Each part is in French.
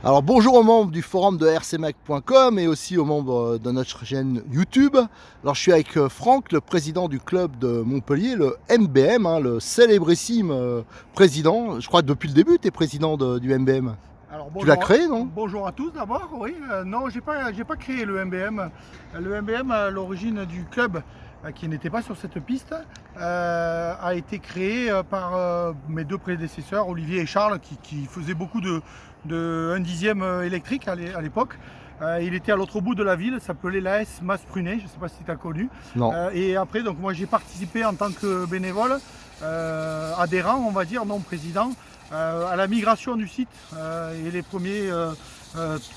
Alors bonjour aux membres du forum de rcmac.com et aussi aux membres de notre chaîne YouTube. Alors je suis avec Franck, le président du club de Montpellier, le MBM, le célébrissime président. Je crois que depuis le début tu es président du MBM. Alors, Tu l'as créé, non? Bonjour à tous d'abord, oui. Non, j'ai pas créé le MBM. Le MBM, à l'origine du club, qui n'était pas sur cette piste, a été créé par mes deux prédécesseurs, Olivier et Charles, qui faisaient beaucoup de 1/10 électrique à l'époque. Il était à l'autre bout de la ville, s'appelait l'AS Mas-Prunet, je ne sais pas si tu as connu. Non. Et après, donc moi j'ai participé en tant que bénévole, adhérent, on va dire, non président, à la migration du site et les premiers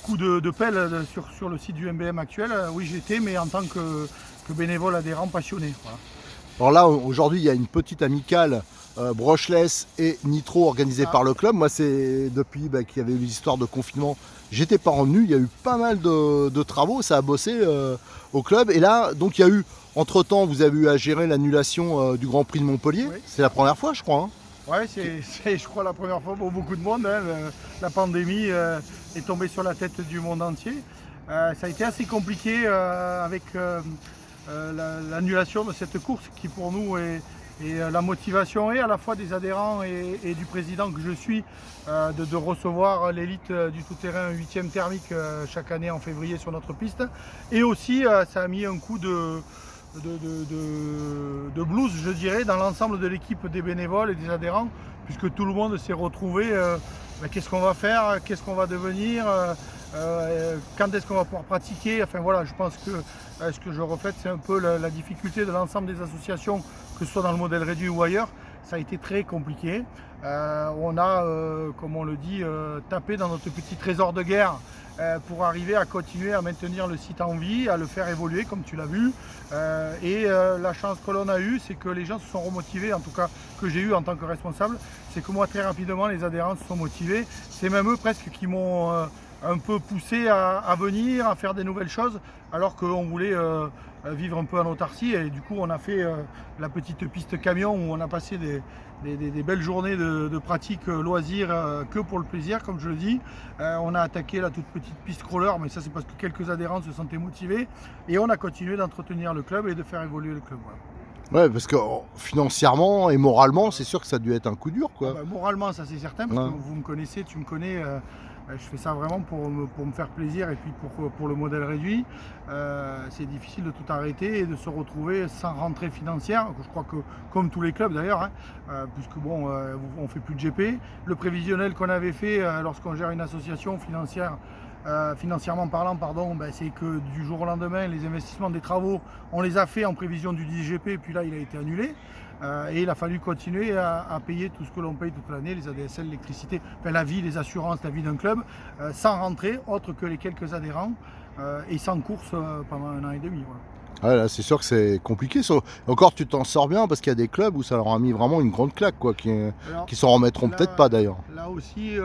coups de pelle sur le site du MBM actuel. Oui, j'étais, mais en tant que bénévole adhérent passionné. Voilà. Alors là, aujourd'hui, il y a une petite amicale brushless et nitro organisée par le club. Moi, c'est depuis qu'il y avait eu l'histoire de confinement, j'étais pas revenu. Il y a eu pas mal de travaux, ça a bossé au club. Et là, donc, il y a eu, entre-temps, vous avez eu à gérer l'annulation du Grand Prix de Montpellier. Oui. C'est la première fois, je crois. Ouais, c'est, je crois, la première fois pour beaucoup de monde. La pandémie est tombée sur la tête du monde entier. Ça a été assez compliqué avec l'annulation de cette course qui pour nous est la motivation et à la fois des adhérents et du président que je suis de recevoir l'élite du tout-terrain 8e thermique chaque année en février sur notre piste. Et aussi ça a mis un coup de blues, je dirais, dans l'ensemble de l'équipe des bénévoles et des adhérents, puisque tout le monde s'est retrouvé, qu'est-ce qu'on va faire, qu'est-ce qu'on va devenir, quand est-ce qu'on va pouvoir pratiquer. Enfin voilà, je pense que ce que je reflète, c'est un peu la difficulté de l'ensemble des associations, que ce soit dans le modèle réduit ou ailleurs. Ça a été très compliqué. On a, comme on le dit, tapé dans notre petit trésor de guerre pour arriver à continuer à maintenir le site en vie, à le faire évoluer comme tu l'as vu. La chance que l'on a eue, c'est que les gens se sont remotivés, en tout cas que j'ai eu en tant que responsable, c'est que moi très rapidement les adhérents se sont motivés. C'est même eux presque qui m'ont un peu poussé à venir, à faire des nouvelles choses, alors qu'on voulait vivre un peu en autarcie. Et du coup on a fait la petite piste camion où on a passé des belles journées de pratique loisirs que pour le plaisir, comme je le dis. On a attaqué la toute petite piste crawler, mais ça c'est parce que quelques adhérents se sentaient motivés. Et on a continué d'entretenir le club et de faire évoluer le club. Voilà. Ouais, parce que financièrement et moralement, c'est sûr que ça a dû être un coup dur, quoi. Moralement, ça c'est certain, parce que vous me connaissez, tu me connais. Je fais ça vraiment pour me faire plaisir et puis pour le modèle réduit. C'est difficile de tout arrêter et de se retrouver sans rentrée financière. Je crois que comme tous les clubs d'ailleurs, puisque bon, on fait plus de GP. Le prévisionnel qu'on avait fait lorsqu'on gère une association financière, financièrement parlant, c'est que du jour au lendemain, les investissements des travaux, on les a fait en prévision du 10 GP, et puis là il a été annulé. Et il a fallu continuer à payer tout ce que l'on paye toute l'année, les ADSL, l'électricité, la vie, les assurances, la vie d'un club, sans rentrer, autre que les quelques adhérents, et sans course pendant 1 an et demi. Voilà. Ouais, là, c'est sûr que c'est compliqué. Encore, tu t'en sors bien parce qu'il y a des clubs où ça leur a mis vraiment une grande claque, quoi, qui s'en remettront peut-être pas d'ailleurs. Là aussi,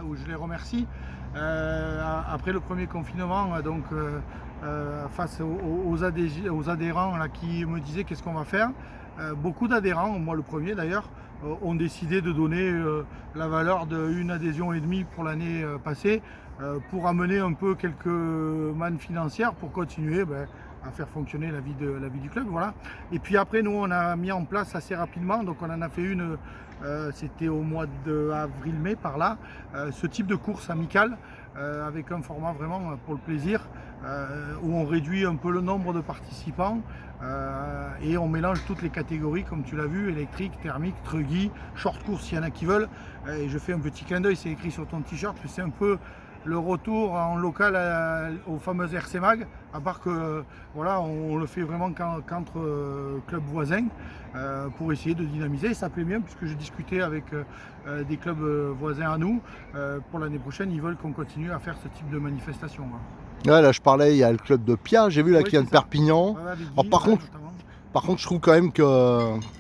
où je les remercie, après le premier confinement, face aux adhérents là, qui me disaient qu'est-ce qu'on va faire, beaucoup d'adhérents, moi le premier d'ailleurs, ont décidé de donner la valeur d'une adhésion et demie pour l'année passée pour amener un peu quelques mannes financières pour continuer à faire fonctionner la vie du club. Voilà. Et puis après, nous, on a mis en place assez rapidement, donc on en a fait une, c'était au mois d'avril-mai par là, ce type de course amicale avec un format vraiment pour le plaisir, où on réduit un peu le nombre de participants et on mélange toutes les catégories, comme tu l'as vu, électrique, thermique, truggy, short course s'il y en a qui veulent. Et je fais un petit clin d'œil, c'est écrit sur ton t-shirt, c'est un peu le retour en local aux fameuses RC Mag, à part que voilà, on le fait vraiment qu'entre clubs voisins pour essayer de dynamiser. Et ça plaît bien puisque j'ai discuté avec des clubs voisins à nous. Pour l'année prochaine, ils veulent qu'on continue à faire ce type de manifestation. Ouais, là je parlais, il y a le club de Pia, j'ai vu là Oui, qu'il y a c'est de ça. Perpignan. Ouais, avec Alors, Guy, par contre, notamment. je trouve quand même qu'il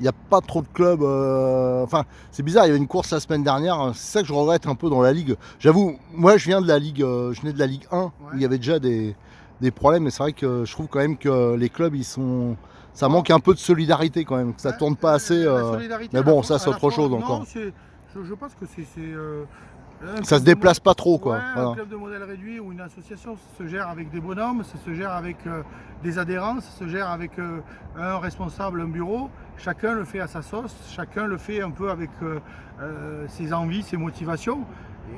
n'y a pas trop de clubs. Enfin, c'est bizarre, il y avait une course la semaine dernière. C'est ça que je regrette un peu dans la Ligue. J'avoue, moi je viens de la Ligue, je venais de la Ligue 1 où il y avait déjà des problèmes. Mais c'est vrai que je trouve quand même que les clubs, ça manque un peu de solidarité quand même. Que ça tourne pas assez. La solidarité Mais à la bon, fois- ça c'est à la autre fois- chose non, encore. je pense que c'est un Ça club se déplace pas trop, Ouais, quoi. Voilà. un club de modèle réduit ou une association, ça se gère avec des bonhommes, ça se gère avec des adhérents, ça se gère avec un responsable, un bureau. Chacun le fait à sa sauce, chacun le fait un peu avec ses envies, ses motivations.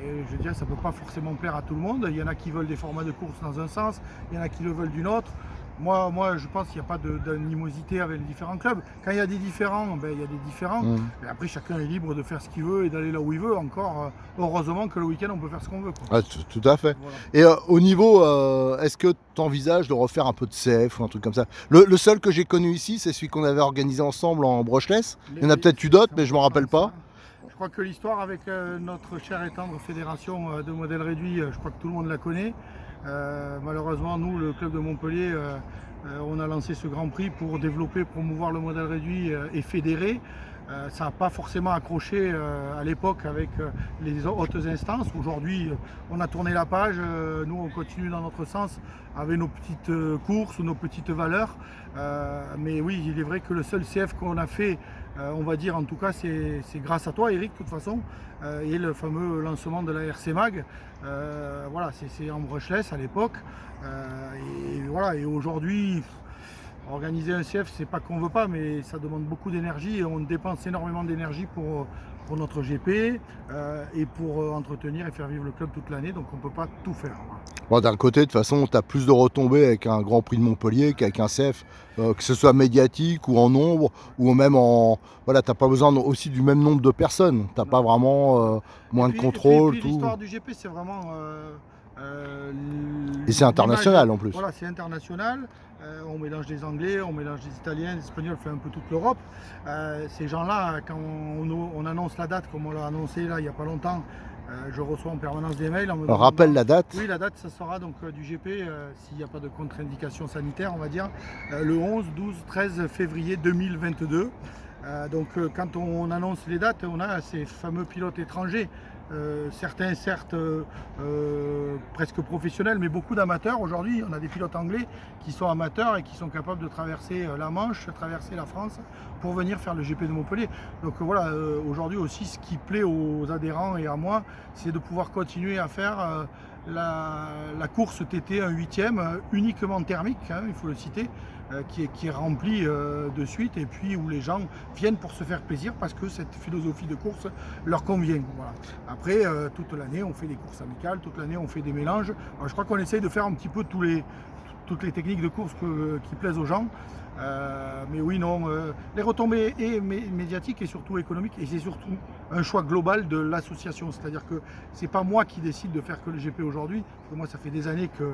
Et je veux dire, ça ne peut pas forcément plaire à tout le monde. Il y en a qui veulent des formats de course dans un sens, il y en a qui le veulent d'une autre. Moi, je pense qu'il n'y a pas d'animosité avec les différents clubs. Quand il y a des différents, ben, il y a des différents. Et après, chacun est libre de faire ce qu'il veut et d'aller là où il veut. Encore, heureusement que le week-end, on peut faire ce qu'on veut, quoi. Ah, tout à fait. Voilà. Et au niveau, est-ce que tu envisages de refaire un peu de CF ou un truc comme ça? Le seul que j'ai connu ici, c'est celui qu'on avait organisé ensemble en Brushless. Il y en a peut-être eu d'autres, mais je ne me rappelle pas. Je crois que l'histoire avec notre chère et tendre fédération de modèles réduits, je crois que tout le monde la connaît. Malheureusement, nous, le club de Montpellier, on a lancé ce Grand Prix pour développer, promouvoir le modèle réduit et fédérer. Ça n'a pas forcément accroché à l'époque avec les hautes instances. Aujourd'hui, on a tourné la page. Nous, on continue dans notre sens avec nos petites courses ou nos petites valeurs. Mais oui, il est vrai que le seul CF qu'on a fait, on va dire en tout cas, c'est grâce à toi, Eric, de toute façon, et le fameux lancement de la RC Mag. Voilà, c'est en brushless à l'époque. Et voilà, et aujourd'hui, organiser un CF, c'est pas qu'on veut pas, mais ça demande beaucoup d'énergie et on dépense énormément d'énergie pour notre GP et pour entretenir et faire vivre le club toute l'année, donc on peut pas tout faire. Bon, d'un côté, de toute façon, tu as plus de retombées avec un Grand Prix de Montpellier qu'avec un CF, que ce soit médiatique ou en nombre, ou même en. Voilà, tu n'as pas besoin aussi du même nombre de personnes. Tu n'as pas vraiment moins de contrôle. Et puis l'histoire du GP, c'est vraiment. Et c'est international en plus. Voilà, c'est international. On mélange des Anglais, on mélange des Italiens, des Espagnols, on fait un peu toute l'Europe. Ces gens-là, quand on annonce la date, comme on l'a annoncé là il n'y a pas longtemps, je reçois en permanence des mails. Rappelle la date. Oui, la date, ça sera donc du GP, s'il n'y a pas de contre-indication sanitaire, on va dire, le 11, 12, 13 février 2022. Donc quand on annonce les dates, on a ces fameux pilotes étrangers. Certains certes presque professionnels, mais beaucoup d'amateurs. Aujourd'hui, on a des pilotes anglais qui sont amateurs et qui sont capables de traverser la Manche, traverser la France pour venir faire le GP de Montpellier. Donc voilà, aujourd'hui aussi, ce qui plaît aux adhérents et à moi, c'est de pouvoir continuer à faire la course TT, un 8e, uniquement thermique, hein, il faut le citer, qui est rempli de suite et puis où les gens viennent pour se faire plaisir parce que cette philosophie de course leur convient. Voilà. Après, toute l'année, on fait des courses amicales, toute l'année, on fait des mélanges. Alors, je crois qu'on essaye de faire un petit peu toutes les techniques de course qui plaisent aux gens. Mais oui, non, les retombées médiatiques et surtout économiques, et c'est surtout un choix global de l'association. C'est-à-dire que c'est pas moi qui décide de faire que le GP aujourd'hui. Moi, ça fait des années que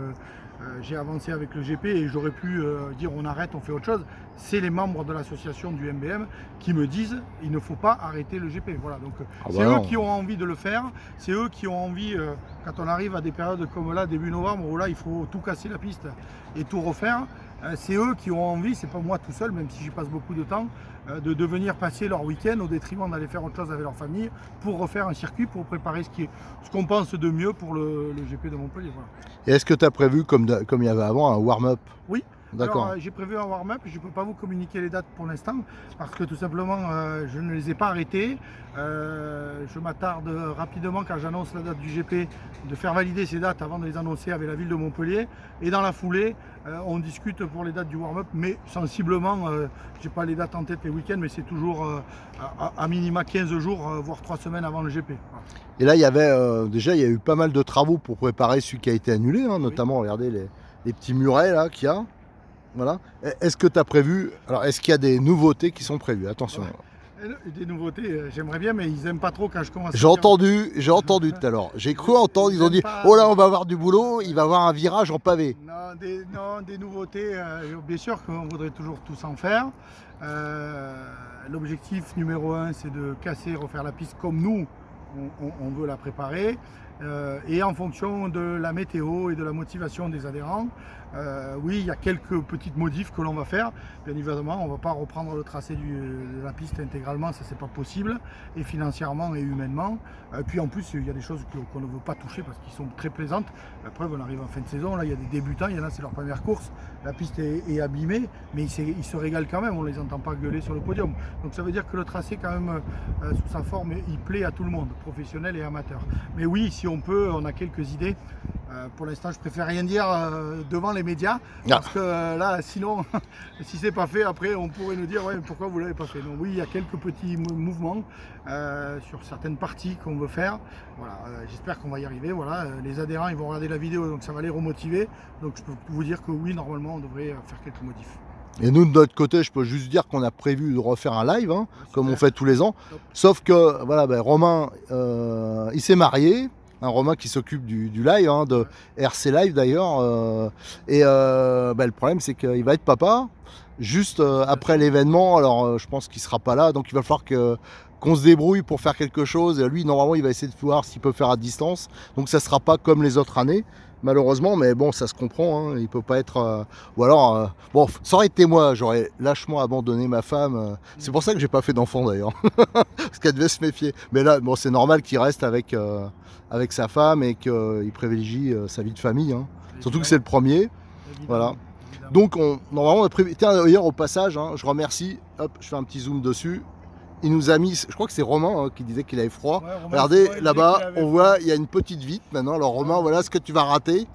j'ai avancé avec le GP et j'aurais pu dire on arrête, on fait autre chose. C'est les membres de l'association du MBM qui me disent il ne faut pas arrêter le GP. Voilà, donc c'est eux qui ont envie de le faire. C'est eux qui ont envie, quand on arrive à des périodes comme là, début novembre, où là il faut tout casser la piste et tout refaire. C'est eux qui ont envie, c'est pas moi tout seul, même si j'y passe beaucoup de temps, de venir passer leur week-end au détriment d'aller faire autre chose avec leur famille pour refaire un circuit, pour préparer ce qu'on pense de mieux pour le GP de Montpellier. Voilà. Et est-ce que tu as prévu, comme il y avait avant, un warm-up? Oui. D'accord. Alors, j'ai prévu un warm-up, je ne peux pas vous communiquer les dates pour l'instant parce que tout simplement je ne les ai pas arrêtées. Je m'attarde rapidement quand j'annonce la date du GP de faire valider ces dates avant de les annoncer avec la ville de Montpellier. Et dans la foulée, on discute pour les dates du warm-up, mais sensiblement, je n'ai pas les dates en tête les week-ends, mais c'est toujours à minima 15 jours, voire 3 semaines avant le GP. Voilà. Et là, il y avait déjà, il y a eu pas mal de travaux pour préparer celui qui a été annulé, hein, notamment, regardez les petits murets là qu'il y a. Voilà. Est-ce que tu as prévu, alors est-ce qu'il y a des nouveautés qui sont prévues? Attention. Des nouveautés, j'aimerais bien, mais ils n'aiment pas trop quand je commence à J'ai dire. entendu tout à l'heure. J'ai cru entendre, ils ont dit pas- oh là, on va avoir du boulot, il va avoir un virage en pavé. Non, des nouveautés, bien sûr qu'on voudrait toujours tous en faire. L'objectif numéro un, c'est de casser, refaire la piste comme nous, on veut la préparer. Et en fonction de la météo et de la motivation des adhérents, oui, il y a quelques petites modifs que l'on va faire. Bien évidemment, on ne va pas reprendre le tracé de la piste intégralement, ça c'est pas possible, et financièrement et humainement. Puis en plus, il y a des choses qu'on ne veut pas toucher parce qu'ils sont très plaisantes. La preuve, on arrive en fin de saison, là il y a des débutants, il y en a c'est leur première course, la piste est abîmée, mais ils se régalent quand même, on ne les entend pas gueuler sur le podium. Donc ça veut dire que le tracé quand même, sous sa forme, il plaît à tout le monde, professionnel et amateur. Mais oui, si on peut, on a quelques idées. Pour l'instant, je préfère rien dire devant les médias, parce que là, sinon, si c'est pas fait, après, on pourrait nous dire ouais, pourquoi vous l'avez pas fait. Donc oui, il y a quelques petits mouvements sur certaines parties qu'on veut faire. Voilà, j'espère qu'on va y arriver. Voilà, les adhérents, ils vont regarder la vidéo, donc ça va les remotiver. Donc je peux vous dire que oui, normalement, on devrait faire quelques modifs. Et nous, de notre côté, je peux juste dire qu'on a prévu de refaire un live, hein, comme on fait tous les ans. Top. Sauf que, voilà, Romain, il s'est marié. Un Romain qui s'occupe du live, hein, de RC Live d'ailleurs. Le problème, c'est qu'il va être papa juste après l'événement. Alors, je pense qu'il ne sera pas là. Donc, il va falloir qu'on se débrouille pour faire quelque chose. Et lui, normalement, il va essayer de voir s'il peut faire à distance. Donc, ça ne sera pas comme les autres années. Malheureusement, mais bon, ça se comprend, hein, il peut pas être... Ou alors, bon, ça aurait été moi, j'aurais lâchement abandonné ma femme. C'est pour ça que j'ai pas fait d'enfant d'ailleurs, parce qu'elle devait se méfier. Mais là, bon, c'est normal qu'il reste avec sa femme et qu'il privilégie sa vie de famille, hein. Surtout que c'est le premier. Voilà. Donc, normalement, on a prévu... Tiens, d'ailleurs, au passage, hein, je remercie, hop, je fais un petit zoom dessus. Il nous a mis, je crois que c'est Romain qui disait qu'il avait froid. Ouais, regardez, là-bas, on voit, il y a une petite vitre maintenant. Alors Romain, voilà ce que tu vas rater.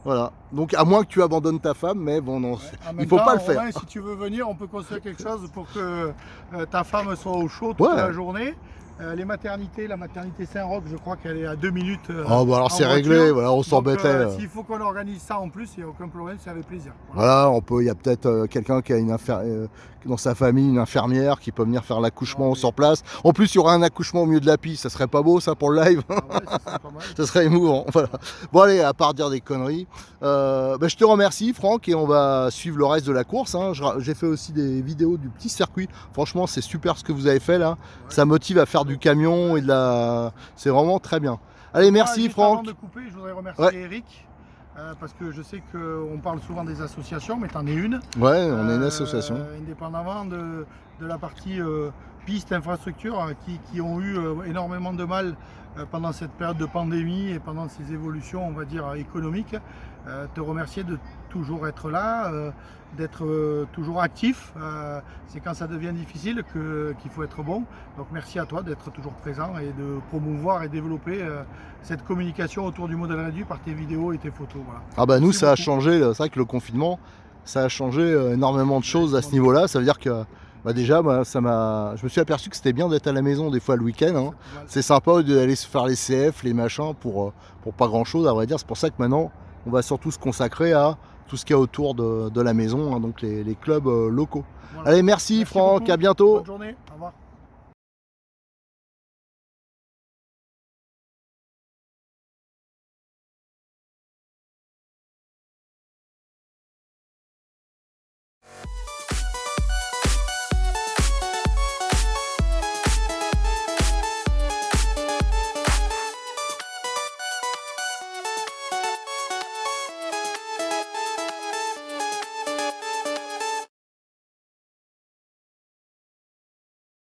Voilà. Donc à moins que tu abandonnes ta femme, mais bon, non, il ne faut pas le faire. Romain, si tu veux venir, on peut construire quelque chose pour que ta femme soit au chaud toute la journée. Les maternités, la maternité Saint-Roch, je crois qu'elle est à 2 minutes. Oh, bah alors c'est réglé, voilà, on s'embêtait. S'il faut qu'on organise ça en plus, il n'y a aucun problème, c'est avec plaisir. Voilà, il y a peut-être quelqu'un qui a dans sa famille une infirmière qui peut venir faire l'accouchement sur place. En plus, il y aura un accouchement au milieu de la piste, ça serait pas beau ça pour le live? Ah ouais, ça serait pas mal. Ça serait émouvant. Voilà. Bon allez, à part dire des conneries, je te remercie Franck et on va suivre le reste de la course, hein. J'ai fait aussi des vidéos du petit circuit. Franchement, c'est super ce que vous avez fait là. Ouais. Ça motive à faire du camion et de la... C'est vraiment très bien. Allez, merci Franck. Avant de couper, je voudrais remercier Eric. Parce que je sais qu'on parle souvent des associations, mais tu en es une. Ouais, on est une association. Indépendamment de la partie piste, infrastructure, qui ont eu énormément de mal pendant cette période de pandémie et pendant ces évolutions, on va dire, économiques. Te remercier de toujours être là, d'être toujours actif. C'est quand ça devient difficile qu'il faut être bon. Donc merci à toi d'être toujours présent et de promouvoir et développer cette communication autour du modèle réduit par tes vidéos et tes photos. Voilà. Ah bah nous, ça a changé, c'est vrai que le confinement, ça a changé énormément de choses à ce niveau-là. Ça veut dire que déjà, je me suis aperçu que c'était bien d'être à la maison des fois le week-end, hein. C'est sympa d'aller se faire les CF, les machins pour pas grand-chose, à vrai dire. C'est pour ça que maintenant, on va surtout se consacrer à tout ce qu'il y a autour de la maison, hein, donc les clubs locaux. Voilà. Allez, merci Franck, à bientôt. Bonne journée, au revoir.